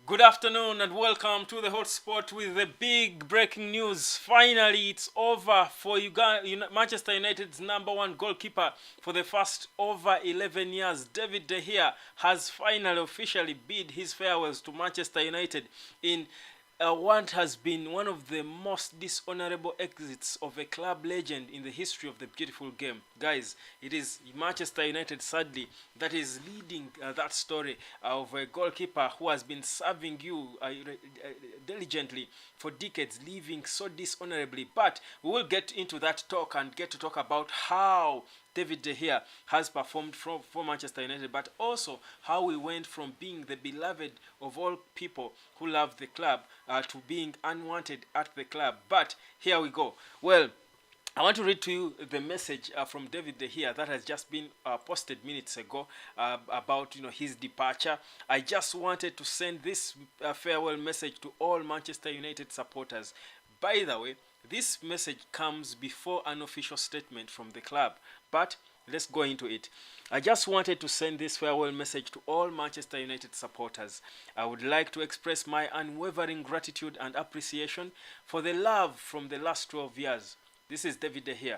Good afternoon and welcome to the hotspot with the big breaking news. Finally, it's over for Manchester United's number one goalkeeper for the first over 11 years. David De Gea has finally officially bid his farewells to Manchester United in what has been one of the most dishonorable exits of a club legend in the history of the beautiful game. Guys, it is Manchester United, sadly, that is leading that story of a goalkeeper who has been serving you diligently for decades, leaving so dishonorably. But we will get into that talk and get to talk about how David De Gea has performed for Manchester United, but also how we went from being the beloved of all people who love the club to being unwanted at the club. But here we go. Well, I want to read to you the message from David De Gea that has just been posted minutes ago about his departure. I just wanted to send this farewell message to all Manchester United supporters. By the way, this message comes before an official statement from the club, but let's go into it. I just wanted to send this farewell message to all Manchester United supporters. I would like to express my unwavering gratitude and appreciation for the love from the last 12 years. This is David De Gea.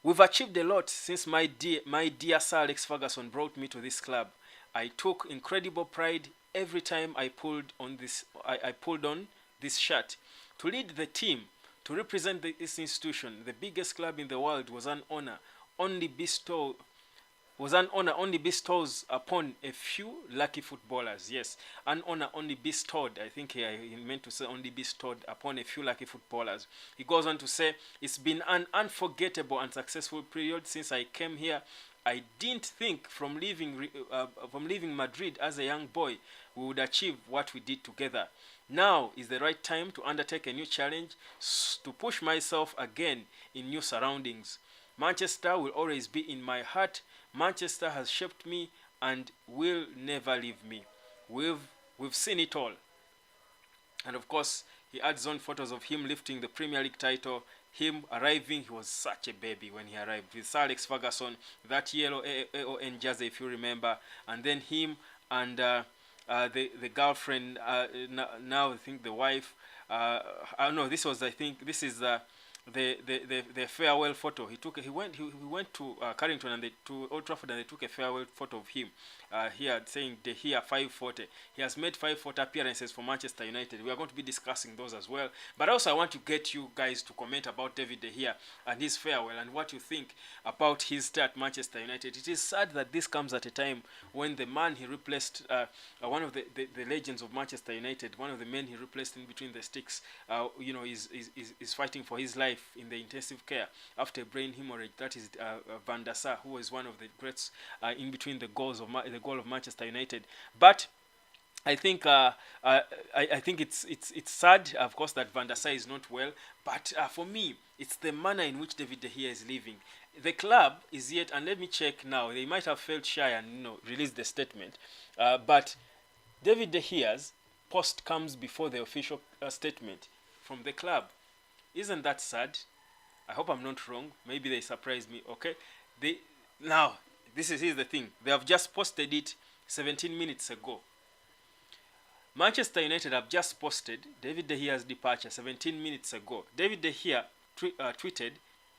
We've achieved a lot since my dear Sir Alex Ferguson brought me to this club. I took incredible pride every time I pulled on this shirt. To lead the team, to represent this institution, the biggest club in the world, was an honor only bestows upon a few lucky footballers. Yes, an honor only bestowed. I think he meant to say only bestowed upon a few lucky footballers. He goes on to say, it's been an unforgettable and successful period since I came here. I didn't think from leaving Madrid as a young boy we would achieve what we did together. Now is the right time to undertake a new challenge, to push myself again in new surroundings. Manchester will always be in my heart. Manchester has shaped me and will never leave me. We've seen it all. And of course, he adds on photos of him lifting the Premier League title, him arriving. He was such a baby when he arrived with Sir Alex Ferguson, that yellow AON jersey, if you remember, and then him and the girlfriend, now I think the wife. No, this was, I think this is the farewell photo. He went to Carrington and to Old Trafford, and they took a farewell photo of him here saying De Gea 540. He has made 540 appearances for Manchester United. We are going to be discussing those as well. But also I want to get you guys to comment about David De Gea and his farewell and what you think about his stay at Manchester United. It is sad that this comes at a time when the man he replaced, one of the legends of Manchester United, one of the men he replaced in between the sticks, is fighting for his life in the intensive care after a brain hemorrhage. That is Van der Sar, who was one of the greats in between the goal of Manchester United. But I think I think it's sad, of course, that Van der Sar is not well. But for me, it's the manner in which David De Gea is living. The club is yet, and let me check now. They might have felt shy and released the statement, but David De Gea's post comes before the official statement from the club. Isn't that sad? I hope I'm not wrong. Maybe they surprised me. Okay, here's the thing. They have just posted it 17 minutes ago. Manchester United have just posted David De Gea's departure 17 minutes ago. David De Gea tweeted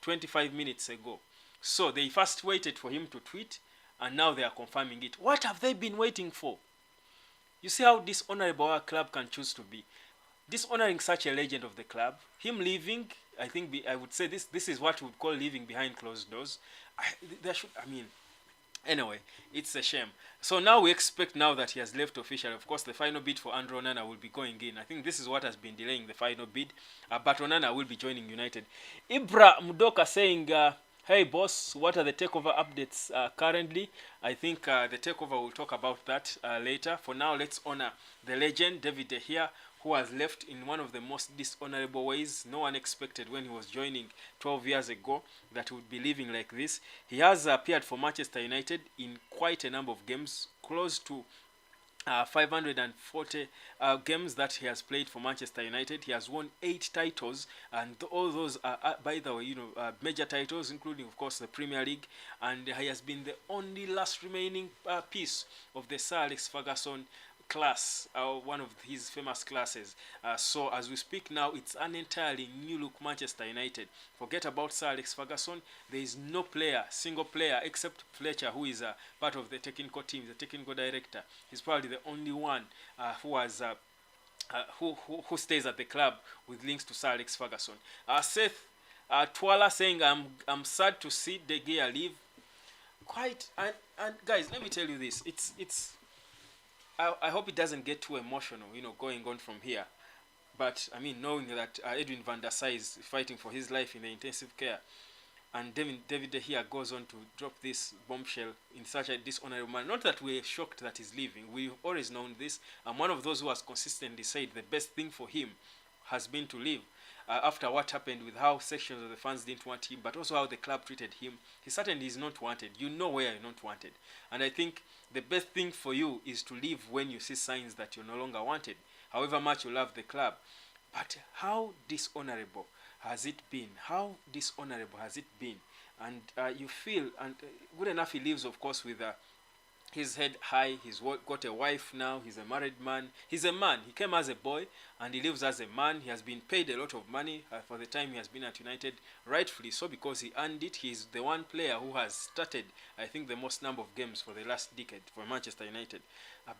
25 minutes ago. So they first waited for him to tweet, and now they are confirming it. What have they been waiting for? You see how dishonorable our club can choose to be. Dishonoring such a legend of the club, him leaving, I would say this is what we would call leaving behind closed doors. Anyway, it's a shame. So now we expect, now that he has left officially, of course, the final bid for Andre Onana will be going in. I think this is what has been delaying the final bid, but Onana will be joining United. Ibra Mudoka saying, hey boss, what are the takeover updates currently? I think the takeover, will talk about that later. For now, let's honor the legend, David De Gea, who has left in one of the most dishonorable ways. No one expected when he was joining 12 years ago that he would be leaving like this. He has appeared for Manchester United in quite a number of games, close to 540 games that he has played for Manchester United. He has won 8 titles, and all those are, by the way, major titles, including, of course, the Premier League. And he has been the only last remaining piece of the Sir Alex Ferguson class, one of his famous classes. So as we speak now, it's an entirely new look Manchester United. Forget about Sir Alex Ferguson. There is no player, single player, except Fletcher, who is part of the technical team, the technical director. He's probably the only one who has who stays at the club with links to Sir Alex Ferguson. Seth Twala saying, I'm sad to see De Gea leave. Quite, and guys, let me tell you this. I hope it doesn't get too emotional, going on from here. But I mean, knowing that Edwin van der Sar is fighting for his life in the intensive care, and David De Gea goes on to drop this bombshell in such a dishonorable manner. Not that we're shocked that he's leaving. We've always known this. I'm one of those who has consistently said the best thing for him has been to leave. After what happened with how sections of the fans didn't want him, but also how the club treated him, he certainly is not wanted. You know where you're not wanted. And I think the best thing for you is to leave when you see signs that you're no longer wanted, however much you love the club. But how dishonorable has it been? How dishonorable has it been? And you feel, and good enough he lives, of course, with his head high. He's got a wife now. He's a married man. He's a man. He came as a boy and he lives as a man. He has been paid a lot of money for the time he has been at United, rightfully so, because he earned it. He's the one player who has started, I think, the most number of games for the last decade for Manchester United.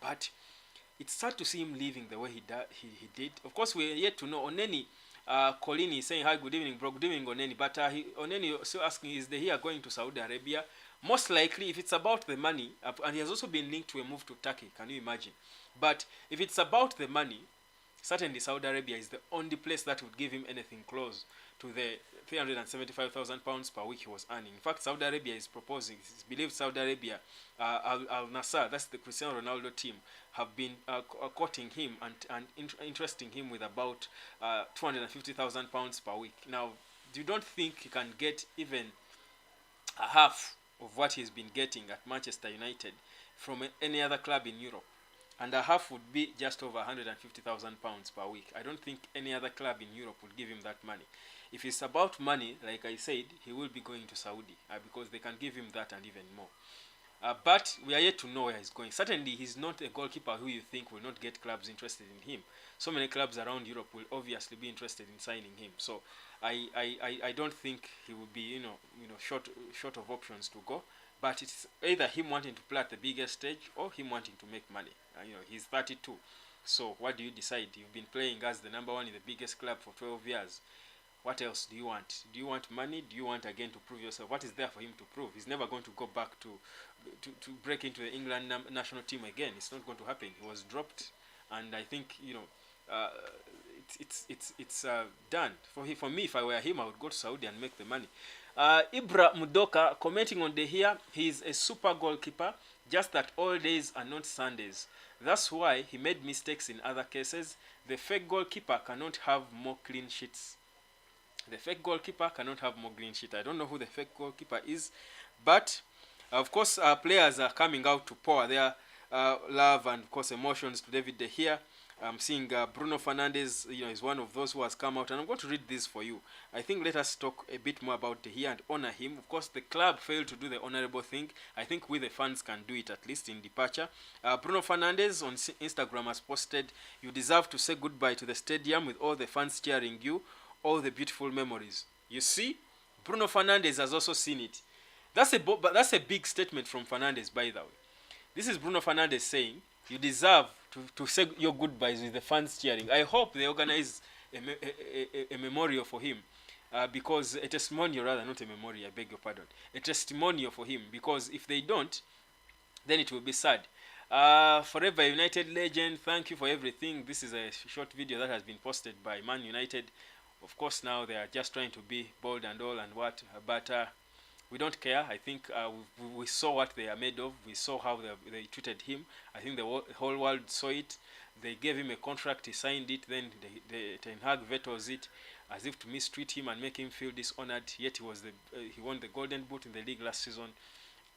But it's sad to see him leaving the way he did. Of course, we're yet to know. Oneni Colini is saying, hi, good evening, bro. Good evening, Oneni. But Oneni still asking, is De Gea going to Saudi Arabia? Most likely, if it's about the money, and he has also been linked to a move to Turkey, can you imagine? But if it's about the money, certainly Saudi Arabia is the only place that would give him anything close to the £375,000 per week he was earning. In fact, Saudi Arabia is proposing, it's believed Saudi Arabia, Al Nassr, that's the Cristiano Ronaldo team, have been courting him and interesting him with about £250,000 per week. Now, you don't think he can get even a half of what he's been getting at Manchester United from any other club in Europe? And a half would be just over £150,000 per week. I don't think any other club in Europe would give him that money. If it's about money, like I said, he will be going to Saudi because they can give him that and even more. But we are yet to know where he's going. Certainly, he's not a goalkeeper who you think will not get clubs interested in him. So many clubs around Europe will obviously be interested in signing him. So I don't think he will be short of options to go. But it's either him wanting to play at the biggest stage or him wanting to make money. He's 32. So what do you decide? You've been playing as the number one in the biggest club for 12 years. What else do you want? Do you want money? Do you want again to prove yourself? What is there for him to prove? He's never going to go back to break into the England national team again. It's not going to happen. He was dropped, and I think it's done for me. If I were him, I would go to Saudi and make the money. Ibra Mudoka commenting on the here. He's a super goalkeeper. Just that all days are not Sundays. That's why he made mistakes in other cases. The fake goalkeeper cannot have more clean sheets. The fake goalkeeper cannot have more clean sheet. I don't know who the fake goalkeeper is, but of course players are coming out to pour their love and of course emotions to David De Gea. I'm seeing Bruno Fernandes, is one of those who has come out, and I'm going to read this for you. I think let us talk a bit more about De Gea and honor him. Of course, the club failed to do the honorable thing. I think we the fans can do it, at least in departure. Bruno Fernandes on Instagram has posted, "You deserve to say goodbye to the stadium with all the fans cheering you, all the beautiful memories." You see, Bruno Fernandes has also seen it. That's a big statement from Fernandes, by the way. This is Bruno Fernandes saying, you deserve to say your goodbyes with the fans cheering. I hope they organize a memorial for him, because a testimonial, rather, not a memorial, I beg your pardon. A testimonial for him, because if they don't, then it will be sad. Forever United legend, thank you for everything. This is a short video that has been posted by Man United. Of course, now they are just trying to be bold and all and what, but we don't care. I think we saw what they are made of. We saw how they treated him. I think the whole world saw it. They gave him a contract, he signed it, then Ten Hag vetoes it as if to mistreat him and make him feel dishonored. Yet he won the Golden Boot in the league last season.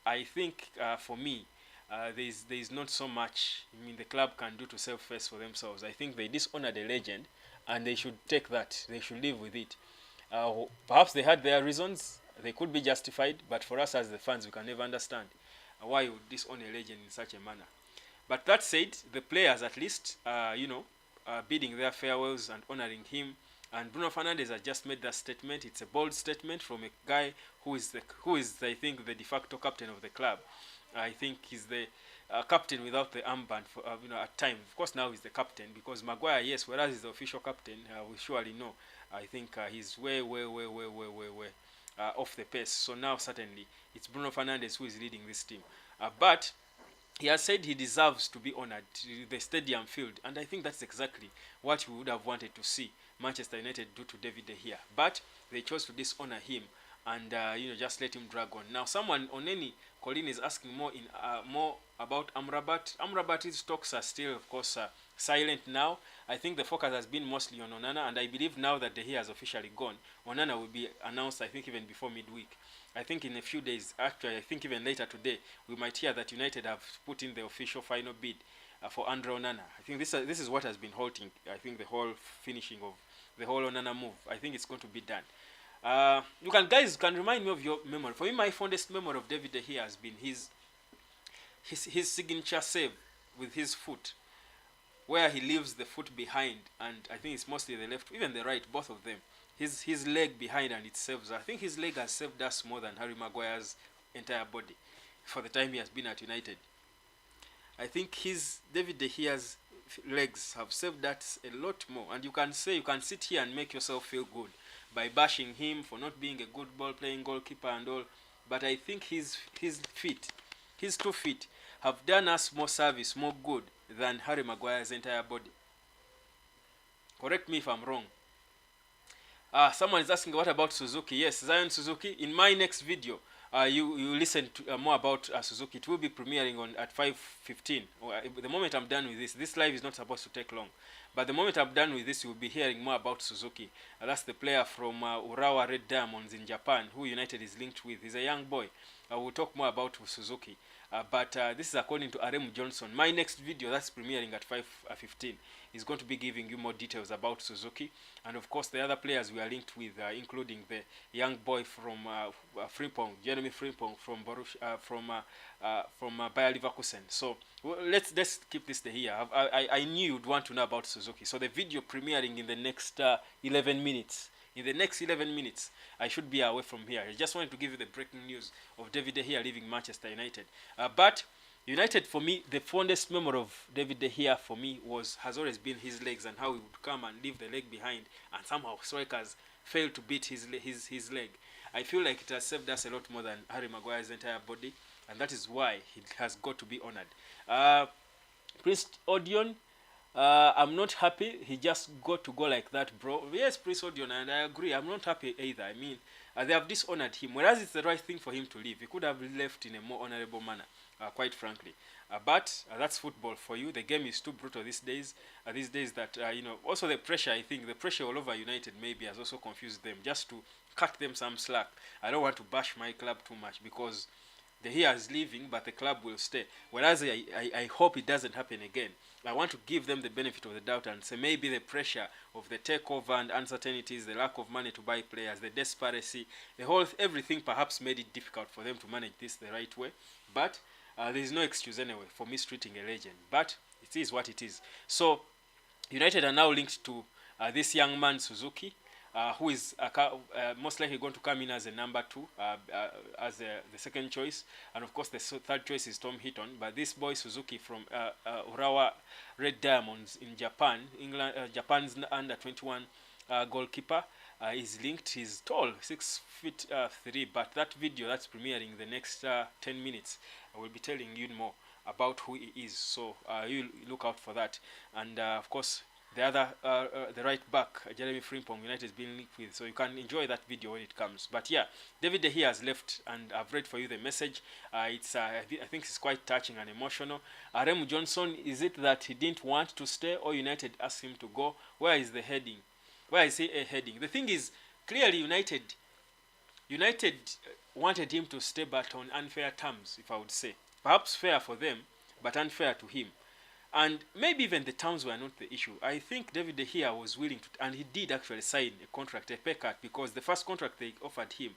I think for me, there is not so much the club can do to save face for themselves. I think they dishonored a legend, and they should take that. They should live with it. Perhaps they had their reasons. They could be justified, but for us as the fans, we can never understand why you would disown a legend in such a manner. But that said, the players at least, bidding their farewells and honoring him. And Bruno Fernandes has just made that statement. It's a bold statement from a guy who is I think the de facto captain of the club. I think he's the captain without the armband for at times. Of course, now he's the captain because Maguire, yes, whereas he's the official captain, we surely know. I think he's way, way, way, way, way, way, way off the pace. So now certainly it's Bruno Fernandes who is leading this team. But he has said he deserves to be honored, the stadium field, and I think that's exactly what we would have wanted to see Manchester United do to David De Gea. But they chose to dishonor him and just let him drag on. Now, someone on any Colin is asking more about Amrabat. Amrabat's talks are still, of course, silent now. I think the focus has been mostly on Onana, and I believe now that De Gea has officially gone, Onana will be announced, I think, even before midweek. I think in a few days, actually, I think even later today, we might hear that United have put in the official final bid for Andre Onana. I think this is what has been halting, I think, the whole finishing of the whole Onana move. I think it's going to be done. You can remind me of your memory. For me, my fondest memory of David De Gea has been his signature save with his foot, where he leaves the foot behind, and I think it's mostly the left, even the right, both of them. His leg behind, and it saves. I think his leg has saved us more than Harry Maguire's entire body for the time he has been at United. I think David De Gea's legs have saved us a lot more, and you can sit here and make yourself feel good by bashing him for not being a good ball-playing goalkeeper and all, but I think his 2 feet, have done us more service, more good than Harry Maguire's entire body. Correct me if I'm wrong. Someone is asking, what about Suzuki? Yes, Zion Suzuki. In my next video, you listen to more about Suzuki. It will be premiering at 5:15. The moment I'm done with this live is not supposed to take long. But the moment I'm done with this, you'll be hearing more about Suzuki. That's the player from Urawa Red Diamonds in Japan, who United is linked with. He's a young boy. We'll talk more about Suzuki. But this is according to Aremu Johnson. My next video, that's premiering at 5:15, is going to be giving you more details about Suzuki. And of course, the other players we are linked with, including the young boy from Frimpong, Jeremy Frimpong from Bayer Leverkusen. So let's keep this here. I knew you'd want to know about Suzuki. So the video premiering in the next 11 minutes. In the next 11 minutes, I should be away from here. I just wanted to give you the breaking news of David De Gea leaving Manchester United. But United, for me, the fondest memory of David De Gea for me has always been his legs and how he would come and leave the leg behind, and somehow strikers failed to beat his leg. I feel like it has saved us a lot more than Harry Maguire's entire body, and that is why he has got to be honored. Prince Odion, I'm not happy. He just got to go like that, bro. Yes, Prince Odion, and I agree. I'm not happy either. I mean, they have dishonored him, whereas it's the right thing for him to leave. He could have left in a more honorable manner, quite frankly. But that's football for you. The game is too brutal these days. These days that, also the pressure, I think, the pressure all over United maybe has also confused them, just to cut them some slack. I don't want to bash my club too much because De Gea is leaving, but the club will stay. Whereas I hope it doesn't happen again. I want to give them the benefit of the doubt and say maybe the pressure of the takeover and uncertainties, the lack of money to buy players, the desperation, everything perhaps made it difficult for them to manage this the right way. But there is no excuse anyway for mistreating a legend. But it is what it is. So United are now linked to this young man Suzuki, who is most likely going to come in as a number 2, as the second choice. And of course, the third choice is Tom Heaton. But this boy Suzuki from Urawa Red Diamonds in Japan, England, Japan's under 21 goalkeeper, is linked. He's tall, 6'3", but that video that's premiering the next 10 minutes, I will be telling you more about who he is. So you look out for that. And of course, the other, the right back, Jeremy Frimpong, United is being linked with. So you can enjoy that video when it comes. But yeah, David De Gea has left, and I've read for you the message. I think it's quite touching and emotional. Aremu Johnson, is it that he didn't want to stay, or United asked him to go? Where is the heading? Where is he heading? The thing is, clearly United wanted him to stay, but on unfair terms, if I would say. Perhaps fair for them, but unfair to him. And maybe even the terms were not the issue. I think David De Gea was willing to, and he did actually sign a contract, a pay cut, because the first contract they offered him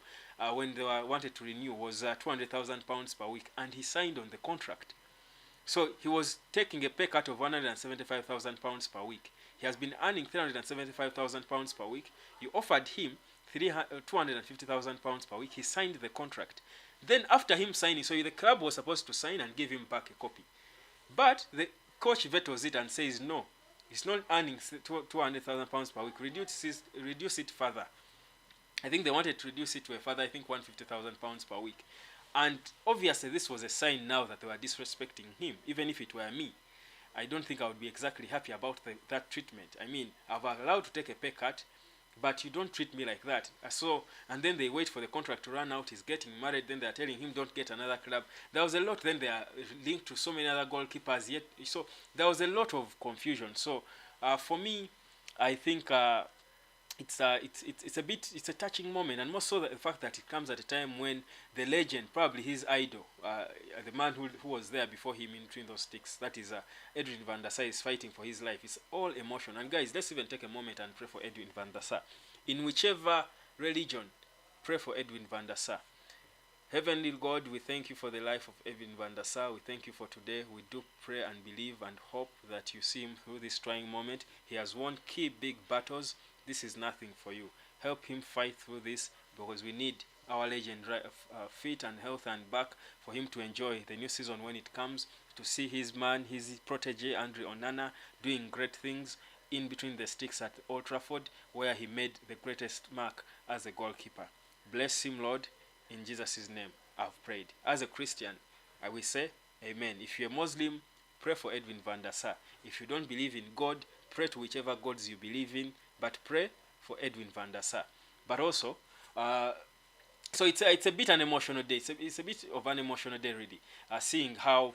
when they wanted to renew was £200,000 per week, and he signed on the contract. So he was taking a pay cut of £175,000 per week. He has been earning £375,000 per week. You offered him £250,000 per week. He signed the contract. Then after him signing, so the club was supposed to sign and give him back a copy. But the coach vetoes it and says no, he's not earning £200,000 per week. Reduce it further. I think they wanted to reduce it to a further, I think, £150,000 per week. And obviously this was a sign now that they were disrespecting him. Even if it were me, I don't think I would be exactly happy about that treatment. I mean, I've allowed to take a pay cut, but you don't treat me like that. And then they wait for the contract to run out. He's getting married. Then they're telling him, don't get another club. There was a lot. Then they are linked to so many other goalkeepers. Yet, so there was a lot of confusion. So for me, I think it's a touching moment, and more so the fact that it comes at a time when the legend, probably his idol, the man who was there before him in between those sticks, that is Edwin van der Sar, is fighting for his life. It's all emotion. And guys, let's even take a moment and pray for Edwin van der Sar. In whichever religion, pray for Edwin van der Sar. Heavenly God, we thank you for the life of Edwin van der Sar. We thank you for today. We do pray and believe and hope that you see him through this trying moment. He has won key big battles. This is nothing for you. Help him fight through this, because we need our legend fit and healthy and back for him to enjoy the new season when it comes, to see his protege, Andre Onana, doing great things in between the sticks at Old Trafford, where he made the greatest mark as a goalkeeper. Bless him, Lord. In Jesus' name, I've prayed. As a Christian, I will say, Amen. If you're a Muslim, pray for Edwin van der Sar. If you don't believe in God, pray to whichever gods you believe in, but pray for Edwin van der Sar. But also, so it's a bit an emotional day. It's a bit of an emotional day, really, seeing how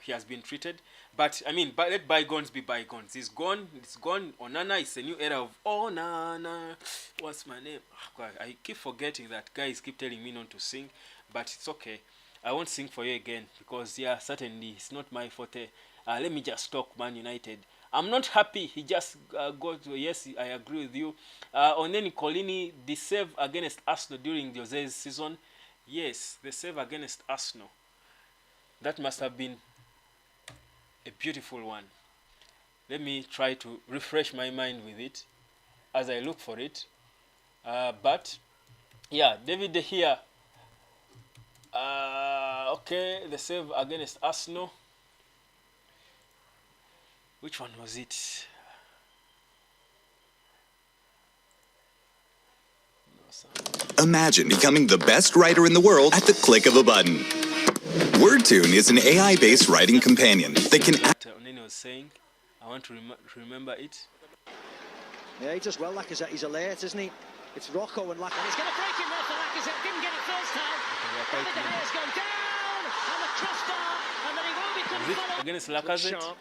he has been treated. But I mean, let bygones be bygones. He's gone. It's gone. Onana. It's a new era of Onana. What's my name? Oh, God, I keep forgetting that. Guys keep telling me not to sing, but it's okay. I won't sing for you again, because certainly it's not my forte. Let me just talk Man United. I'm not happy. He just got to, yes, I agree with you. On then Colini, the save against Arsenal during Jose's season. Yes, the save against Arsenal. That must have been a beautiful one. Let me try to refresh my mind with it as I look for it. But, yeah, David De Gea. Okay, the save against Arsenal. Which one was it? Imagine becoming the best writer in the world at the click of a button. WordTune is an AI-based writing companion that can... Onene was saying, I want to remember it. Yeah, he does well, Lacazette. He's alert, isn't he? It's Rocco and Lacazette. He's going to break him there for Lacazette. Didn't get it first time. Okay, De Gea's gone down, and the crossbar, and then he will become followed. Against Lacazette?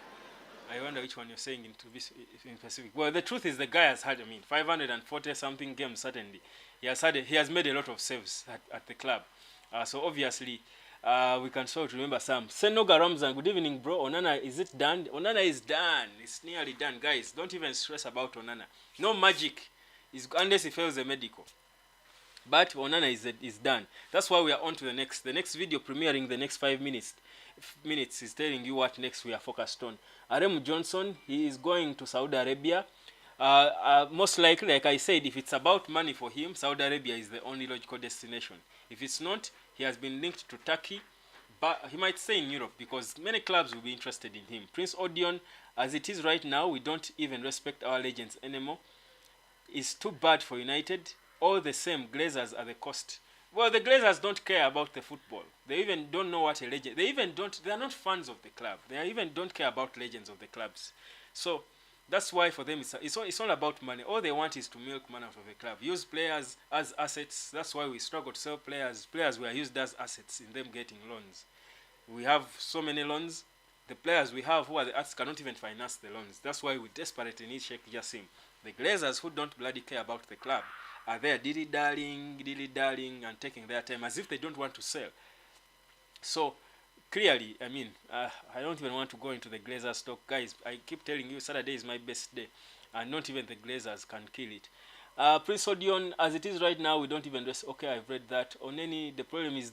I wonder which one you're saying in specific. Well, the truth is the guy has had, 540 something games. Certainly, he has made a lot of saves at the club. So obviously, we can sort of remember some. Senoga Ramzan, good evening, bro. Onana, is it done? Onana is done. It's nearly done, guys. Don't even stress about Onana. No magic, unless he fails the medical. But Onana is done. That's why we are on to the next video, premiering the next 5 minutes. Is telling you what next we are focused on. Arem Johnson, he is going to Saudi Arabia. Most likely, like I said, if it's about money for him, Saudi Arabia is the only logical destination. If it's not, he has been linked to Turkey, but he might stay in Europe because many clubs will be interested in him. Prince Odion, as it is right now, we don't even respect our legends anymore. It's too bad for United. All the same, Glazers are the cost. Well, the Glazers don't care about the football. They even don't know what a legend. They are not fans of the club. They even don't care about legends of the clubs. So that's why for them it's all about money. All they want is to milk money out of the club. Use players as assets. That's why we struggle to sell players. Players were used as assets in them getting loans. We have so many loans. The players we have who are the assets cannot even finance the loans. That's why we desperately need Sheikh Jassim. The Glazers who don't bloody care about the club are there dilly-dallying and taking their time as if they don't want to sell. So, clearly, I don't even want to go into the Glazers stock. Guys, I keep telling you, Saturday is my best day. And not even the Glazers can kill it. Prince Odion, as it is right now, we don't even rest. Okay, I've read that. Oneni, the problem is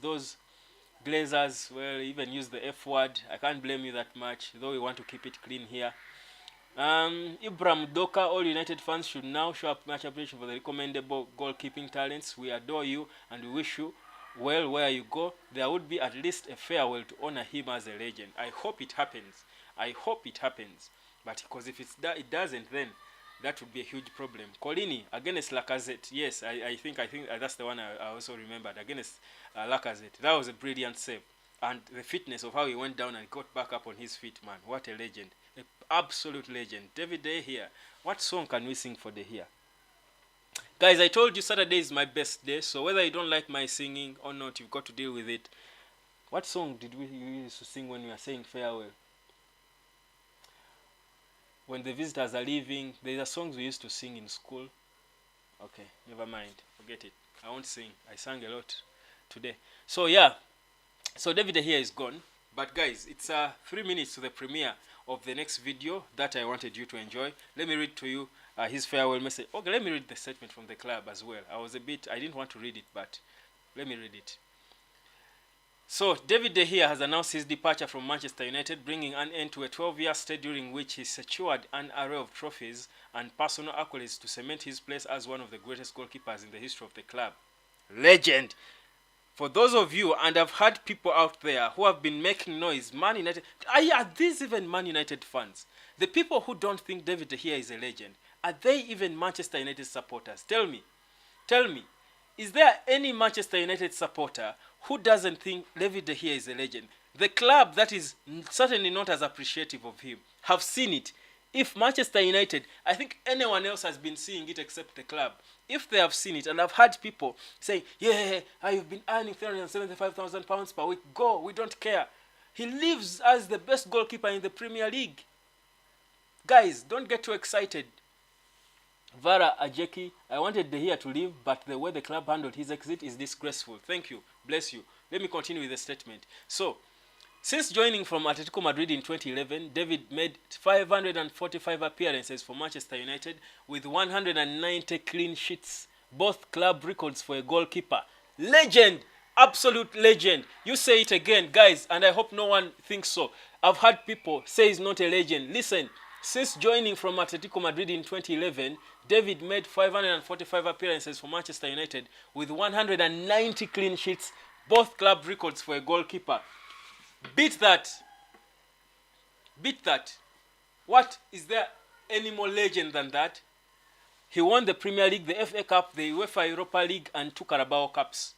Glazers, well, even use the F word. I can't blame you that much, though we want to keep it clean here. Ibrahim Doka, all United fans should now show up much appreciation for the recommendable goalkeeping talents. We adore you and we wish you well where you go. There would be at least a farewell to honor him as a legend. I hope it happens. I hope it happens. But because if it doesn't, then that would be a huge problem. Colini against Lacazette. Yes, I think that's the one I also remembered. Against Lacazette. That was a brilliant save. And the fitness of how he went down and got back up on his feet, man. What a legend. An absolute legend. David De Gea. What song can we sing for De Gea? Guys, I told you Saturday is my best day. So whether you don't like my singing or not, you've got to deal with it. What song did we used to sing when we were saying farewell? When the visitors are leaving, there are songs we used to sing in school. Okay, never mind. Forget it. I won't sing. I sang a lot today. So yeah. So David De Gea is gone. But guys, it's 3 minutes to the premiere of the next video that I wanted you to enjoy. Let me read to you his farewell message. Okay, let me read the statement from the club as well. I didn't want to read it, but let me read it. So, David De Gea has announced his departure from Manchester United, bringing an end to a 12-year stay during which he secured an array of trophies and personal accolades to cement his place as one of the greatest goalkeepers in the history of the club. Legend! For those of you, and I've had people out there who have been making noise, Man United, are these even Man United fans? The people who don't think David De Gea is a legend, are they even Manchester United supporters? Tell me, is there any Manchester United supporter who doesn't think David De Gea is a legend? The club that is certainly not as appreciative of him have seen it. If Manchester United, I think anyone else has been seeing it except the club. If they have seen it, and I've had people say, yeah, I've been earning £375,000 per week. Go, we don't care. He lives as the best goalkeeper in the Premier League. Guys, don't get too excited. Vara Ajeki, I wanted De Gea to leave, but the way the club handled his exit is disgraceful. Thank you. Bless you. Let me continue with the statement. So, since joining from Atletico Madrid in 2011, David made 545 appearances for Manchester United with 190 clean sheets, both club records for a goalkeeper. Legend! Absolute legend. You say it again, guys, and I hope no one thinks so. I've had people say he's not a legend. Listen, since joining from Atletico Madrid in 2011, David made 545 appearances for Manchester United with 190 clean sheets, both club records for a goalkeeper. Beat that. What is there any more legend than that? He won the Premier League, the FA Cup, the UEFA Europa League, and 2 Carabao Cups.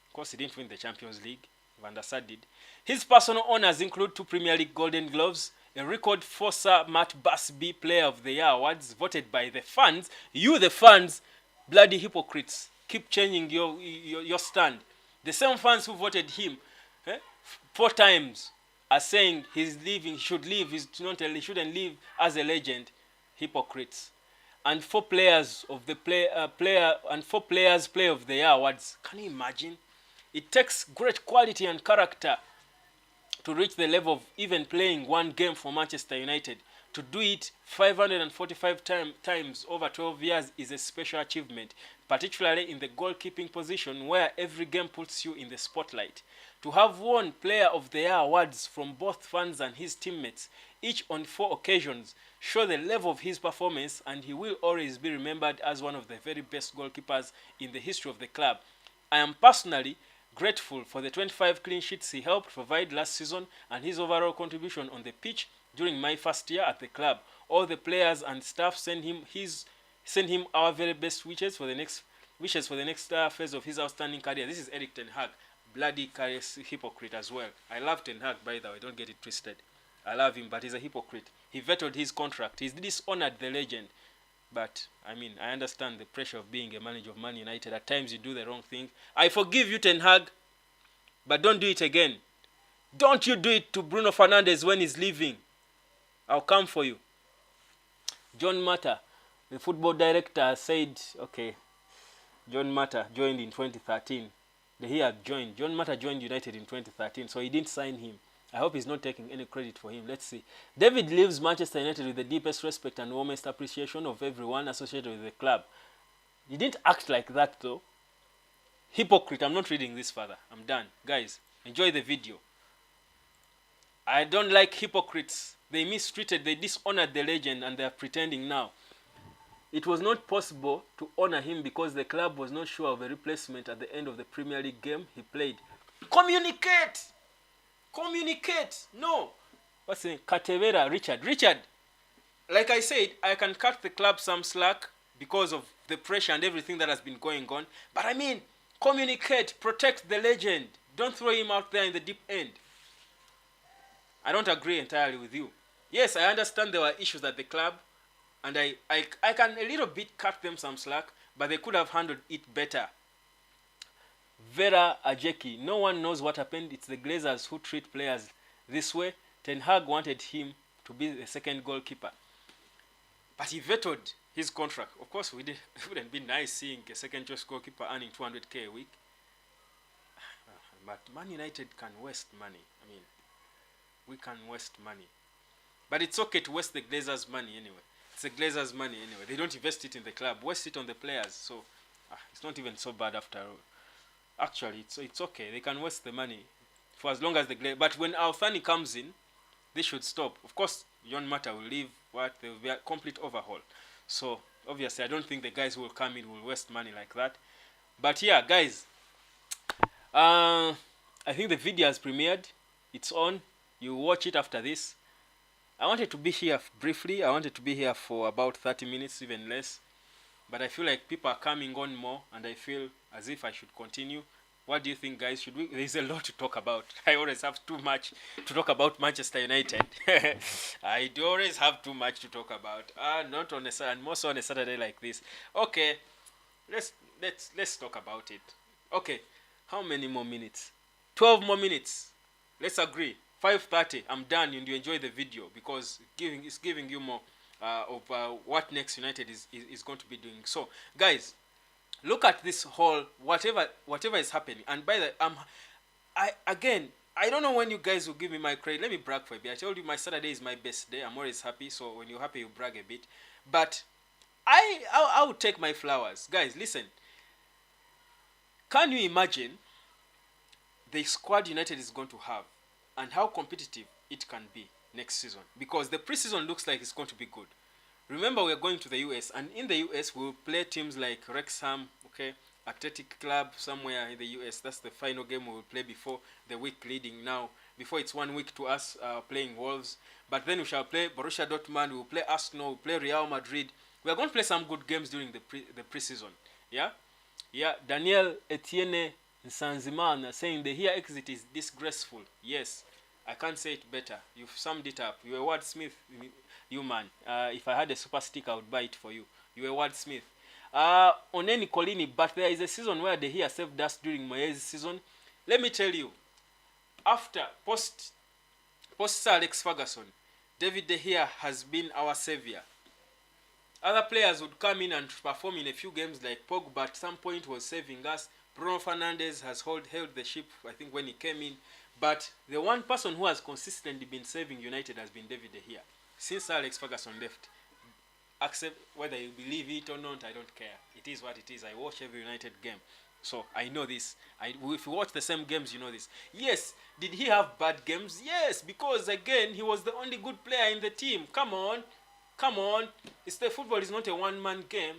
Of course, he didn't win the Champions League. Van der Sar did. His personal honors include 2 Premier League Golden Gloves, a record for Sir Matt Busby Player of the Year awards voted by the fans. You, the fans, bloody hypocrites, keep changing your stand. The same fans who voted him 4 times are saying he's leaving, he should leave, he shouldn't leave as a legend. Hypocrites. And 4 players of the Player of the Year awards. Can you imagine? It takes great quality and character to reach the level of even playing 1 game for Manchester United. To do it 545 times over 12 years is a special achievement, particularly in the goalkeeping position where every game puts you in the spotlight. To have won Player of the Year awards from both fans and his teammates, each on 4 occasions, show the level of his performance, and he will always be remembered as one of the very best goalkeepers in the history of the club. I am personally grateful for the 25 clean sheets he helped provide last season and his overall contribution on the pitch during my first year at the club. All the players and staff send him our very best wishes for the next phase of his outstanding career. This is Eric Ten Hag, bloody hypocrite as well. I love Ten Hag, by the way, don't get it twisted. I love him, but he's a hypocrite. He vetoed his contract. He's dishonored the legend. But, I mean, I understand the pressure of being a manager of Man United. At times you do the wrong thing. I forgive you, Ten Hag, but don't do it again. Don't you do it to Bruno Fernandes when he's leaving. I'll come for you. John Mata, the football director, said, okay, John Mata joined in 2013. John Mata joined United in 2013, so he didn't sign him. I hope he's not taking any credit for him. Let's see. David leaves Manchester United with the deepest respect and warmest appreciation of everyone associated with the club. He didn't act like that, though. Hypocrite. I'm not reading this further. I'm done. Guys, Enjoy the video. I don't like hypocrites. They mistreated, they dishonored the legend, and they are pretending now. It was not possible to honor him because the club was not sure of a replacement at the end of the Premier League game he played. Communicate! Communicate! No! What's the name? Katevera, Richard. Richard, like I said, I can cut the club some slack because of the pressure and everything that has been going on. But I mean, communicate, protect the legend. Don't throw him out there in the deep end. I don't agree entirely with you. Yes, I understand there were issues at the club, and I can a little bit cut them some slack, but they could have handled it better. Vera Ajeki, no one knows what happened. It's the Glazers who treat players this way. Ten Hag wanted him to be the second goalkeeper, but he vetoed his contract. Of course, it wouldn't be nice seeing a second choice goalkeeper earning 200k a week. But Man United can waste money. I mean, we can waste money. But it's okay to waste the Glazers' money anyway. It's the Glazers' money anyway. They don't invest it in the club. Waste it on the players. So it's not even so bad after all. Actually, it's okay. They can waste the money for as long as the Glazers. But when Althani comes in, they should stop. Of course, John Mata will leave. There will be a complete overhaul. So obviously, I don't think the guys who will come in will waste money like that. But yeah, guys, I think the video has premiered. It's on. You watch it after this. I wanted to be here briefly. I wanted to be here for about 30 minutes, even less. But I feel like people are coming on more, and I feel as if I should continue. What do you think, guys? Should we? There's a lot to talk about. I always have too much to talk about Manchester United. I do always have too much to talk about. Not on a Saturday, more so on a Saturday like this. Okay, let's talk about it. Okay, how many more minutes? 12 more minutes. Let's agree. 5:30. I'm done, and you enjoy the video because it's giving you more of what next United is going to be doing. So, guys, look at this whole whatever is happening. And by the I don't know when you guys will give me my credit. Let me brag for a bit. I told you my Saturday is my best day. I'm always happy. So when you're happy, you brag a bit. But I will take my flowers, guys. Listen. Can you imagine the squad United is going to have and how competitive it can be next season? Because the preseason looks like it's going to be good. Remember, we're going to the US, and in the US, we'll play teams like Wrexham, okay, Athletic Club, somewhere in the US. That's the final game we will play before the week leading now. Before it's 1 week to us playing Wolves. But then we shall play Borussia Dortmund, we'll play Arsenal, we'll play Real Madrid. We are going to play some good games during the preseason. Yeah? Yeah, Daniel Etienne Nsanzimana saying the here exit is disgraceful. Yes, I can't say it better. You've summed it up. You're a wordsmith, you man. If I had a super stick, I would buy it for you. You're a wordsmith. Oneni Colini, but there is a season where De Gea saved us during Moyes' season. Let me tell you, after post Sir Alex Ferguson, David De Gea has been our savior. Other players would come in and perform in a few games like Pogba at some point was saving us. Bruno Fernandes has held the ship, I think, when he came in. But the one person who has consistently been saving United has been David De Gea. Since Sir Alex Ferguson left. Accept whether you believe it or not, I don't care. It is what it is. I watch every United game. So I know this. If you watch the same games, you know this. Yes, did he have bad games? Yes, because again, he was the only good player in the team. Come on. It's the football is not a one-man game.